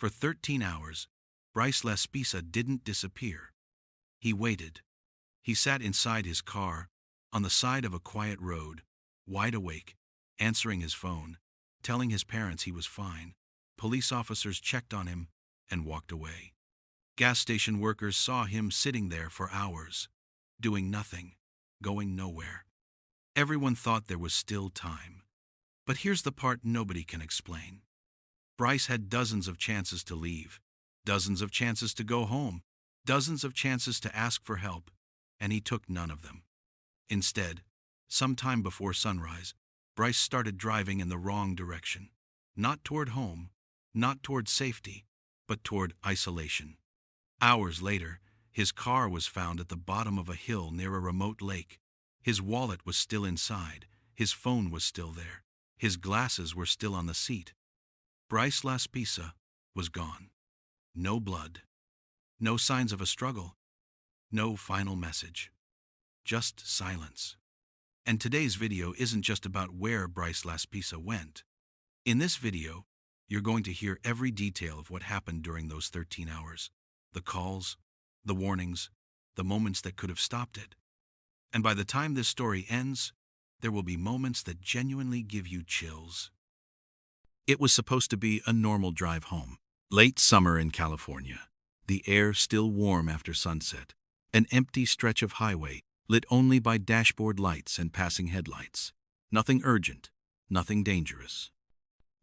For 13 hours, Bryce Laspisa didn't disappear. He waited. He sat inside his car, on the side of a quiet road, wide awake, answering his phone, telling his parents he was fine. Police officers checked on him and walked away. Gas station workers saw him sitting there for hours, doing nothing, going nowhere. Everyone thought there was still time. But here's the part nobody can explain. Bryce had dozens of chances to leave, dozens of chances to go home, dozens of chances to ask for help, and he took none of them. Instead, sometime before sunrise, Bryce started driving in the wrong direction. Not toward home, not toward safety, but toward isolation. Hours later, his car was found at the bottom of a hill near a remote lake. His wallet was still inside, his phone was still there, his glasses were still on the seat. Bryce Laspisa was gone. No blood, no signs of a struggle, no final message. Just silence. And today's video isn't just about where Bryce Laspisa went. In this video, you're going to hear every detail of what happened during those 13 hours. The calls, the warnings, the moments that could have stopped it. And by the time this story ends, there will be moments that genuinely give you chills. It was supposed to be a normal drive home. Late summer in California. The air still warm after sunset. An empty stretch of highway, lit only by dashboard lights and passing headlights. Nothing urgent, nothing dangerous.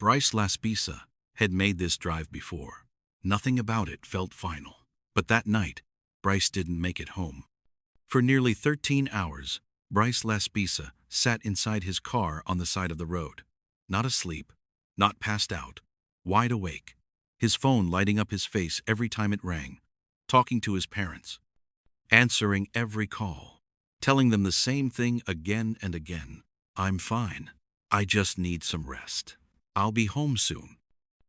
Bryce Laspisa had made this drive before. Nothing about it felt final. But that night, Bryce didn't make it home. For nearly 13 hours, Bryce Laspisa sat inside his car on the side of the road. Not asleep, not passed out, wide awake, his phone lighting up his face every time it rang, talking to his parents, answering every call, telling them the same thing again and again. I'm fine. I just need some rest. I'll be home soon.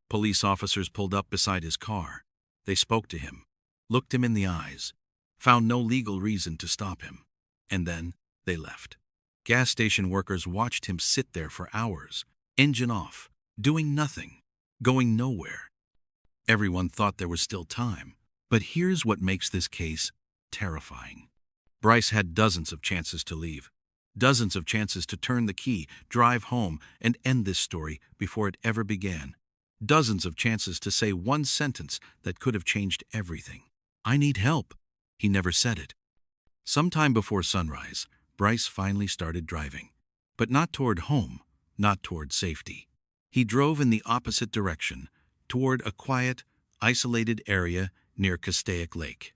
Police officers pulled up beside his car. They spoke to him, looked him in the eyes, found no legal reason to stop him, and then they left. Gas station workers watched him sit there for hours, engine off, doing nothing, going nowhere. Everyone thought there was still time, but here's what makes this case terrifying. Bryce had dozens of chances to leave, dozens of chances to turn the key, drive home, and end this story before it ever began. Dozens of chances to say one sentence that could have changed everything. I need help. He never said it. Sometime before sunrise, Bryce finally started driving. But not toward home, not toward safety. He drove in the opposite direction, toward a quiet, isolated area near Castaic Lake.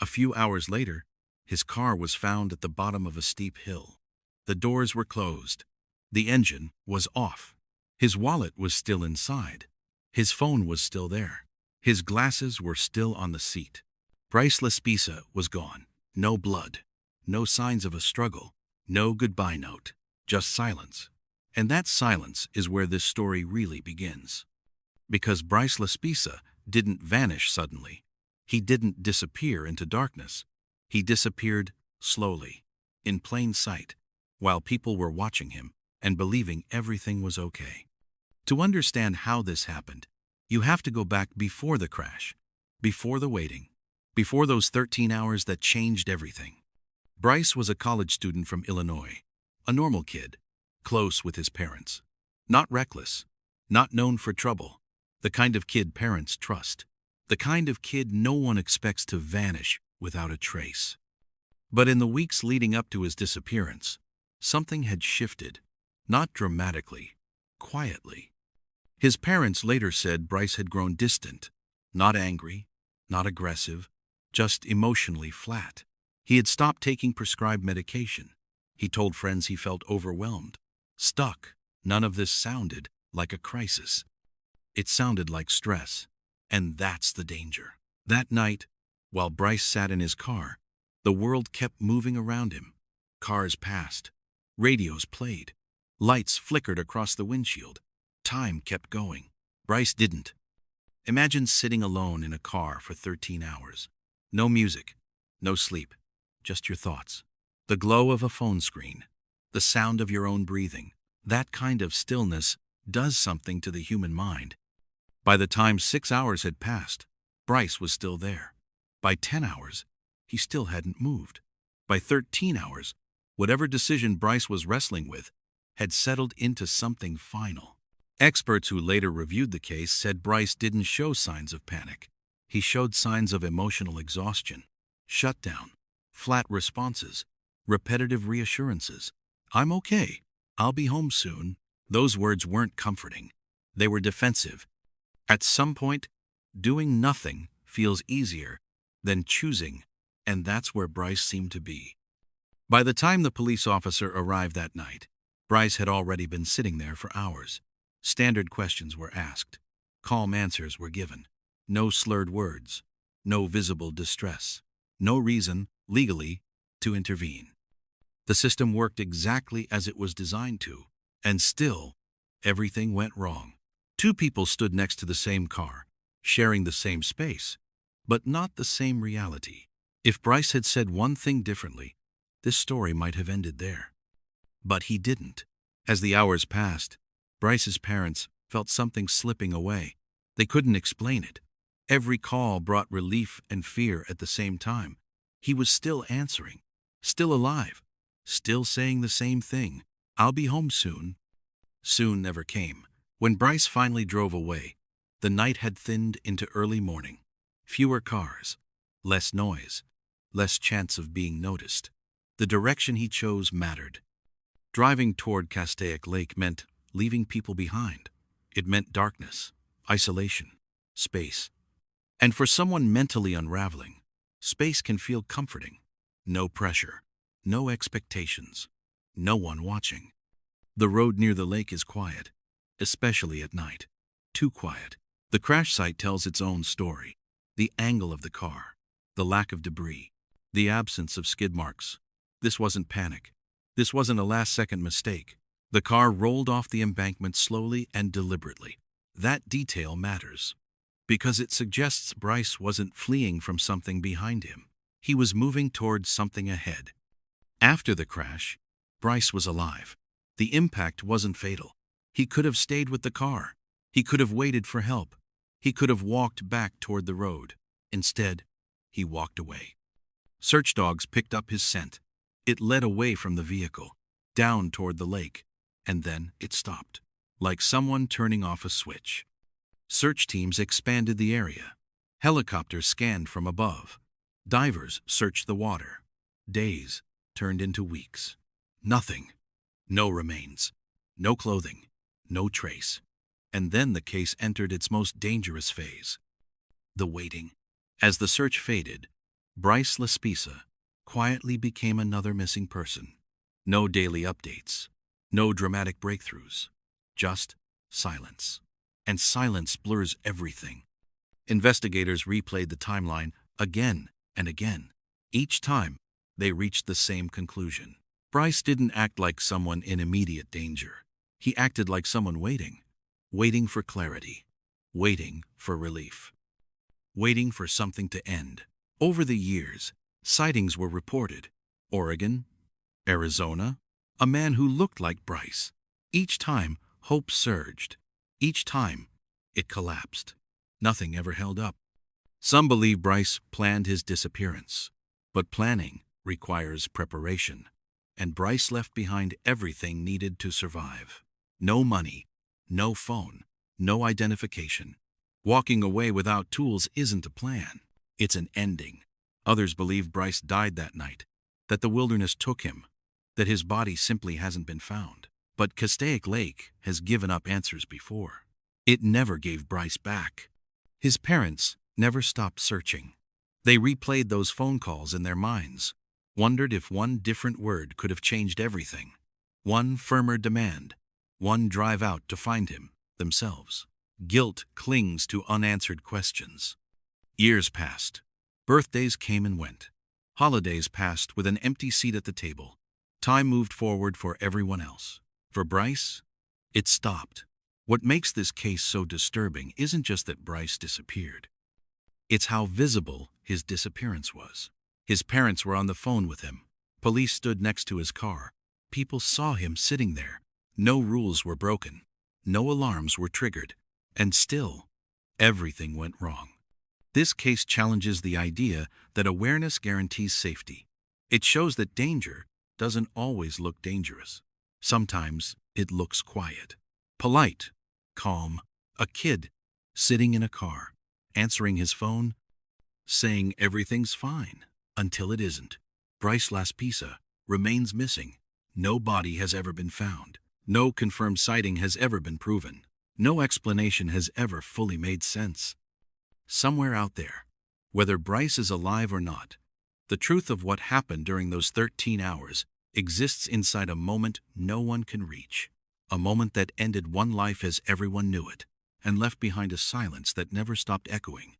A few hours later, his car was found at the bottom of a steep hill. The doors were closed. The engine was off. His wallet was still inside. His phone was still there. His glasses were still on the seat. Bryce Laspisa was gone. No blood. No signs of a struggle. No goodbye note. Just silence. And that silence is where this story really begins. Because Bryce Laspisa didn't vanish suddenly. He didn't disappear into darkness. He disappeared slowly, in plain sight, while people were watching him and believing everything was okay. To understand how this happened, you have to go back before the crash, before the waiting, before those 13 hours that changed everything. Bryce was a college student from Illinois, a normal kid, close with his parents. Not reckless, not known for trouble, the kind of kid parents trust, the kind of kid no one expects to vanish without a trace. But in the weeks leading up to his disappearance, something had shifted, not dramatically, quietly. His parents later said Bryce had grown distant, not angry, not aggressive, just emotionally flat. He had stopped taking prescribed medication. He told friends he felt overwhelmed, stuck. None of this sounded like a crisis. It sounded like stress, and that's the danger. That night, while Bryce sat in his car, the world kept moving around him. Cars passed, radios played, lights flickered across the windshield. Time kept going. Bryce didn't. Imagine sitting alone in a car for 13 hours. No music, no sleep, just your thoughts. The glow of a phone screen, the sound of your own breathing. That kind of stillness does something to the human mind. By the time 6 hours had passed, Bryce was still there. By 10 hours, he still hadn't moved. By 13 hours, whatever decision Bryce was wrestling with had settled into something final. Experts who later reviewed the case said Bryce didn't show signs of panic. He showed signs of emotional exhaustion, shutdown, flat responses, repetitive reassurances. "I'm okay. I'll be home soon." Those words weren't comforting. They were defensive. At some point, doing nothing feels easier than choosing, and that's where Bryce seemed to be. By the time the police officer arrived that night, Bryce had already been sitting there for hours. Standard questions were asked. Calm answers were given. No slurred words. No visible distress. No reason, legally, to intervene. The system worked exactly as it was designed to, and still, everything went wrong. Two people stood next to the same car, sharing the same space, but not the same reality. If Bryce had said one thing differently, this story might have ended there. But he didn't. As the hours passed, Bryce's parents felt something slipping away. They couldn't explain it. Every call brought relief and fear at the same time. He was still answering, still alive, still saying the same thing. "I'll be home soon." Soon never came. When Bryce finally drove away, the night had thinned into early morning. Fewer cars, less noise, less chance of being noticed. The direction he chose mattered. Driving toward Castaic Lake meant leaving people behind. It meant darkness, isolation, space. And for someone mentally unraveling, space can feel comforting. No pressure, no expectations, no one watching. The road near the lake is quiet, especially at night. Too quiet. The crash site tells its own story. The angle of the car, the lack of debris, the absence of skid marks. This wasn't panic. This wasn't a last-second mistake. The car rolled off the embankment slowly and deliberately. That detail matters, because it suggests Bryce wasn't fleeing from something behind him. He was moving towards something ahead. After the crash, Bryce was alive. The impact wasn't fatal. He could have stayed with the car. He could have waited for help. He could have walked back toward the road. Instead, he walked away. Search dogs picked up his scent. It led away from the vehicle, down toward the lake, and then it stopped, like someone turning off a switch. Search teams expanded the area. Helicopters scanned from above. Divers searched the water. Days turned into weeks. Nothing. No remains. No clothing. No trace. And then the case entered its most dangerous phase. The waiting. As the search faded, Bryce Laspisa quietly became another missing person. No daily updates. No dramatic breakthroughs. Just silence. And silence blurs everything. Investigators replayed the timeline again and again. Each time, they reached the same conclusion. Bryce didn't act like someone in immediate danger. He acted like someone waiting. Waiting for clarity. Waiting for relief. Waiting for something to end. Over the years, sightings were reported. Oregon, Arizona, a man who looked like Bryce. Each time, hope surged. Each time, it collapsed. Nothing ever held up. Some believe Bryce planned his disappearance. But planning requires preparation. And Bryce left behind everything needed to survive. No money, no phone, no identification. Walking away without tools isn't a plan. It's an ending. Others believe Bryce died that night, that the wilderness took him, that his body simply hasn't been found. But Castaic Lake has given up answers before. It never gave Bryce back. His parents never stopped searching. They replayed those phone calls in their minds, wondered if one different word could have changed everything. One firmer demand, one drive out to find him, themselves. Guilt clings to unanswered questions. Years passed. Birthdays came and went. Holidays passed with an empty seat at the table. Time moved forward for everyone else. For Bryce, it stopped. What makes this case so disturbing isn't just that Bryce disappeared. It's how visible his disappearance was. His parents were on the phone with him. Police stood next to his car. People saw him sitting there. No rules were broken. No alarms were triggered. And still, Everything went wrong. This case challenges the idea that awareness guarantees safety. It shows that danger doesn't always look dangerous. Sometimes it looks quiet, polite, calm. A kid sitting in a car, answering his phone, saying everything's fine until it isn't. Bryce Laspisa remains missing. No body has ever been found. No confirmed sighting has ever been proven. No explanation has ever fully made sense. Somewhere out there, whether Bryce is alive or not, the truth of what happened during those 13 hours exists inside a moment no one can reach. A moment that ended one life as everyone knew it, and left behind a silence that never stopped echoing.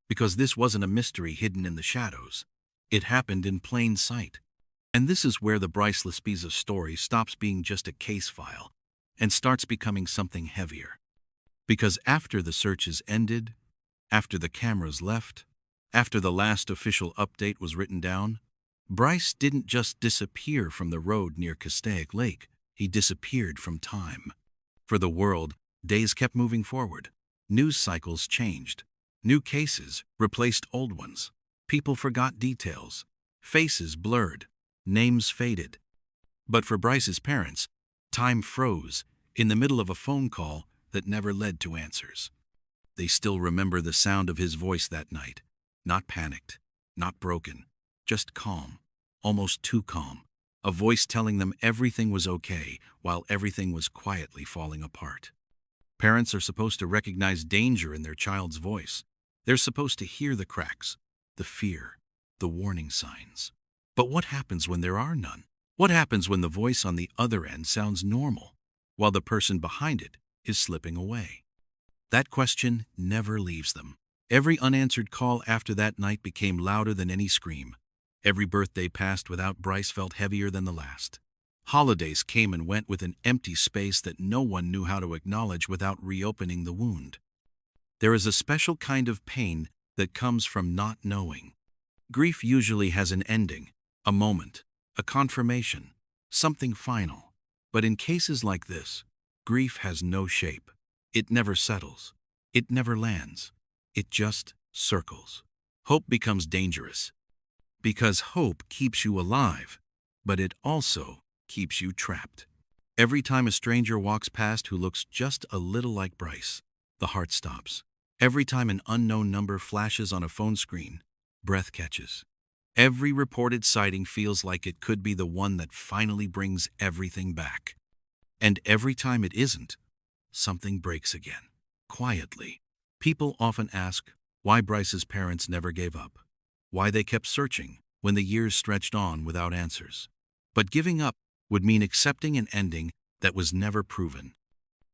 Because this wasn't a mystery hidden in the shadows. It happened in plain sight. And this is where the Bryce Laspisa story stops being just a case file and starts becoming something heavier. Because after the searches ended, after the cameras left, after the last official update was written down, Bryce didn't just disappear from the road near Castaic Lake. He disappeared from time. For the world, days kept moving forward. News cycles changed. New cases replaced old ones. People forgot details. Faces blurred. Names faded. But for Bryce's parents, time froze in the middle of a phone call that never led to answers. They still remember the sound of his voice that night. Not panicked, not broken, just calm, almost too calm. A voice telling them everything was okay while everything was quietly falling apart. Parents are supposed to recognize danger in their child's voice. They're supposed to hear the cracks, the fear, the warning signs. But what happens when there are none? What happens when the voice on the other end sounds normal, while the person behind it is slipping away? That question never leaves them. Every unanswered call after that night became louder than any scream. Every birthday passed without Bryce felt heavier than the last. Holidays came and went with an empty space that no one knew how to acknowledge without reopening the wound. There is a special kind of pain that comes from not knowing. Grief usually has an ending, a moment, a confirmation, something final. But in cases like this, grief has no shape. It never settles. It never lands. It just circles. Hope becomes dangerous. Because hope keeps you alive, but it also keeps you trapped. Every time a stranger walks past who looks just a little like Bryce, the heart stops. Every time an unknown number flashes on a phone screen, breath catches. Every reported sighting feels like it could be the one that finally brings everything back. And every time it isn't, something breaks again. Quietly. People often ask why Bryce's parents never gave up, why they kept searching when the years stretched on without answers. But giving up would mean accepting an ending that was never proven.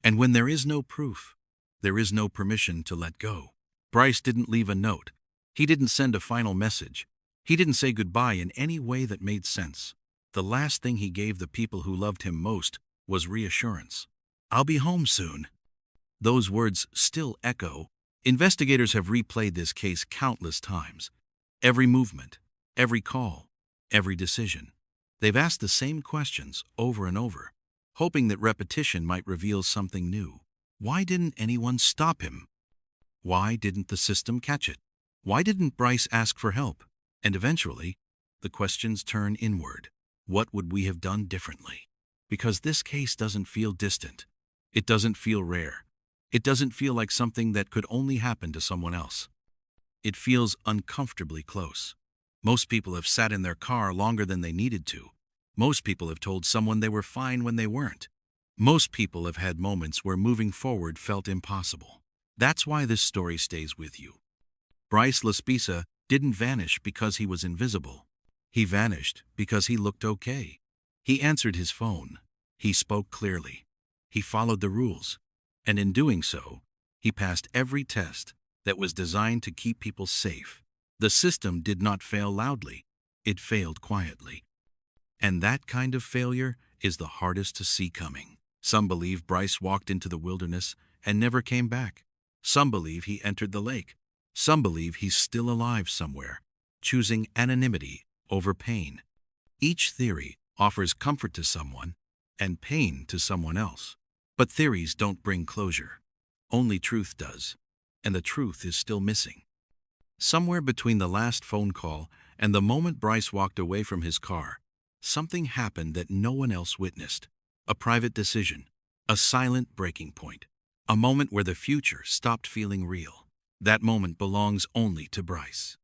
And when there is no proof, there is no permission to let go. Bryce didn't leave a note. He didn't send a final message. He didn't say goodbye in any way that made sense. The last thing he gave the people who loved him most was reassurance. "I'll be home soon." Those words still echo. Investigators have replayed this case countless times. Every movement, every call, every decision. They've asked the same questions over and over, hoping that repetition might reveal something new. Why didn't anyone stop him? Why didn't the system catch it? Why didn't Bryce ask for help? And eventually, the questions turn inward. What would we have done differently? Because this case doesn't feel distant. It doesn't feel rare. It doesn't feel like something that could only happen to someone else. It feels uncomfortably close. Most people have sat in their car longer than they needed to. Most people have told someone they were fine when they weren't. Most people have had moments where moving forward felt impossible. That's why this story stays with you. Bryce Laspisa didn't vanish because he was invisible. He vanished because he looked okay. He answered his phone. He spoke clearly. He followed the rules. And in doing so, he passed every test that was designed to keep people safe. The system did not fail loudly. It failed quietly. And that kind of failure is the hardest to see coming. Some believe Bryce walked into the wilderness and never came back. Some believe he entered the lake. Some believe he's still alive somewhere, choosing anonymity over pain. Each theory offers comfort to someone and pain to someone else. But theories don't bring closure. Only truth does. and the truth is still missing. Somewhere between the last phone call and the moment Bryce walked away from his car, something happened that no one else witnessed. A private decision, a silent breaking point, a moment where the future stopped feeling real. That moment belongs only to Bryce.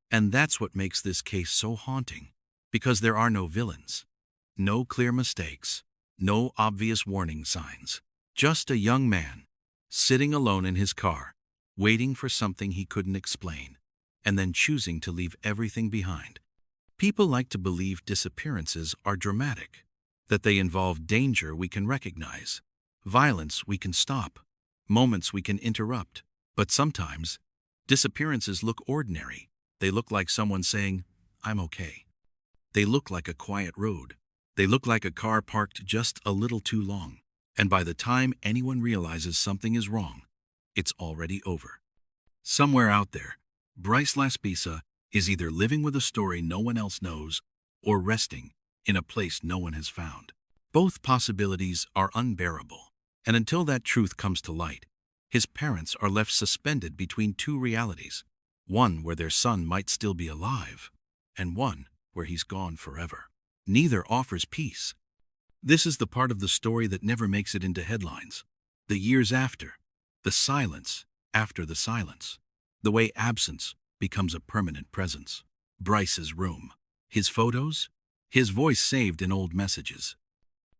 And that's what makes this case so haunting, because there are no villains, no clear mistakes, no obvious warning signs. Just a young man, sitting alone in his car, waiting for something he couldn't explain, and then choosing to leave everything behind. People like to believe disappearances are dramatic, that they involve danger we can recognize, violence we can stop, moments we can interrupt. But sometimes, disappearances look ordinary. They look like someone saying, "I'm okay." They look like a quiet road. They look like a car parked just a little too long. And by the time anyone realizes something is wrong, it's already over. Somewhere out there, Bryce Laspisa is either living with a story no one else knows or resting in a place no one has found. Both possibilities are unbearable, and until that truth comes to light, his parents are left suspended between two realities, one where their son might still be alive, and one where he's gone forever. Neither offers peace. This is the part of the story that never makes it into headlines. The years after, the silence after the silence, the way absence becomes a permanent presence. Bryce's room, his photos, his voice saved in old messages.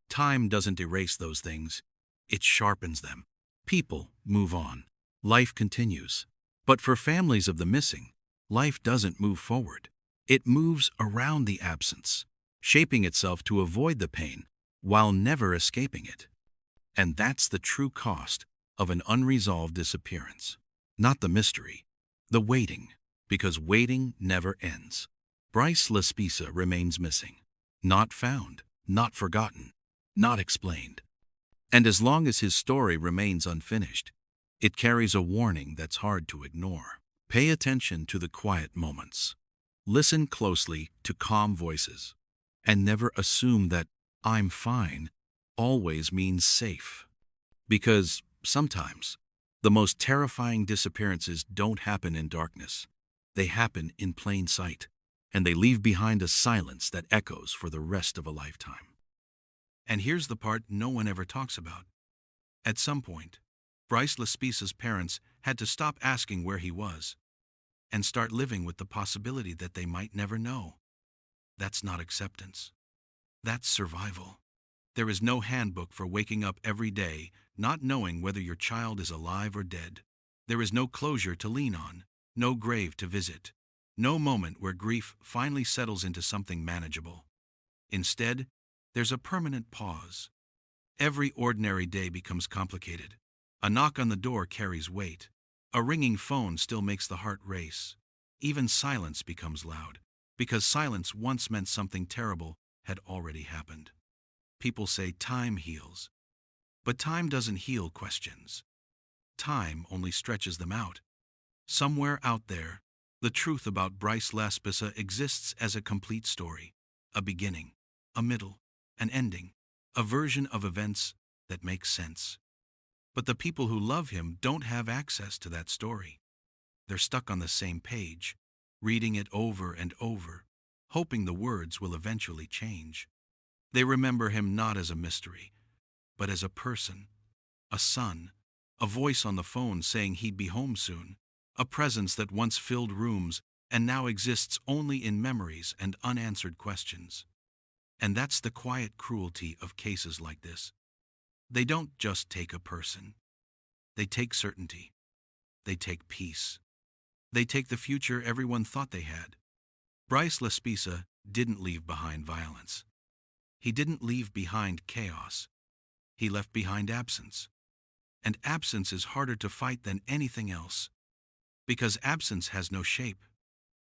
Time doesn't erase those things, it sharpens them. People move on. Life continues. But for families of the missing, life doesn't move forward. It moves around the absence, shaping itself to avoid the pain while never escaping it. And that's the true cost of an unresolved disappearance. Not the mystery, the waiting, because waiting never ends. Bryce Laspisa remains missing. Not found, not forgotten, not explained. And as long as his story remains unfinished, it carries a warning that's hard to ignore. Pay attention to the quiet moments. Listen closely to calm voices. And never assume that "I'm fine" always means safe. Because sometimes, the most terrifying disappearances don't happen in darkness. They happen in plain sight, and they leave behind a silence that echoes for the rest of a lifetime. And here's the part no one ever talks about. At some point, Bryce Laspisa's parents had to stop asking where he was and start living with the possibility that they might never know. That's not acceptance. That's survival. There is no handbook for waking up every day not knowing whether your child is alive or dead. There is no closure to lean on, no grave to visit, no moment where grief finally settles into something manageable. Instead, there's a permanent pause. Every ordinary day becomes complicated. A knock on the door carries weight. A ringing phone still makes the heart race. Even silence becomes loud, because silence once meant something terrible had already happened. People say time heals, but time doesn't heal questions. Time only stretches them out. Somewhere out there, the truth about Bryce Laspisa exists as a complete story, a beginning, a middle, an ending, a version of events that makes sense. But the people who love him don't have access to that story. They're stuck on the same page, reading it over and over, hoping the words will eventually change. They remember him not as a mystery, but as a person, a son, a voice on the phone saying he'd be home soon, a presence that once filled rooms and now exists only in memories and unanswered questions. And that's the quiet cruelty of cases like this. They don't just take a person. They take certainty. They take peace. They take the future everyone thought they had. Bryce Laspisa didn't leave behind violence. He didn't leave behind chaos. He left behind absence. And absence is harder to fight than anything else. Because absence has no shape,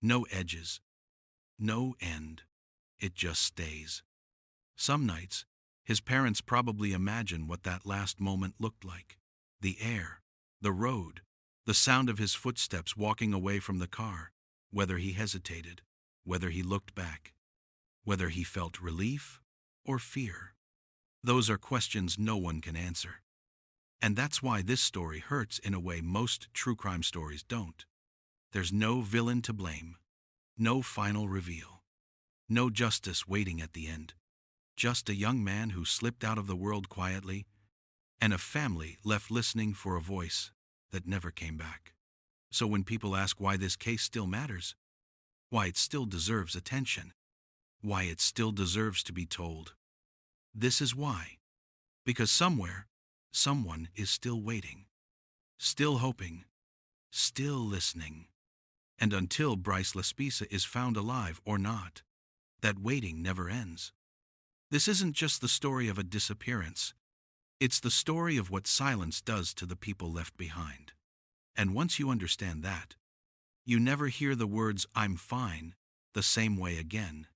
no edges, no end. It just stays. Some nights, his parents probably imagine what that last moment looked like. The air, the road, the sound of his footsteps walking away from the car, whether he hesitated, whether he looked back, whether he felt relief or fear. Those are questions no one can answer. And that's why this story hurts in a way most true crime stories don't. There's no villain to blame, no final reveal, no justice waiting at the end. Just a young man who slipped out of the world quietly, and a family left listening for a voice that never came back. So when people ask why this case still matters, why it still deserves attention, why it still deserves to be told, this is why. Because somewhere, someone is still waiting, still hoping, still listening. And until Bryce Laspisa is found alive or not, that waiting never ends. This isn't just the story of a disappearance. It's the story of what silence does to the people left behind. And once you understand that, you never hear the words "I'm fine" the same way again.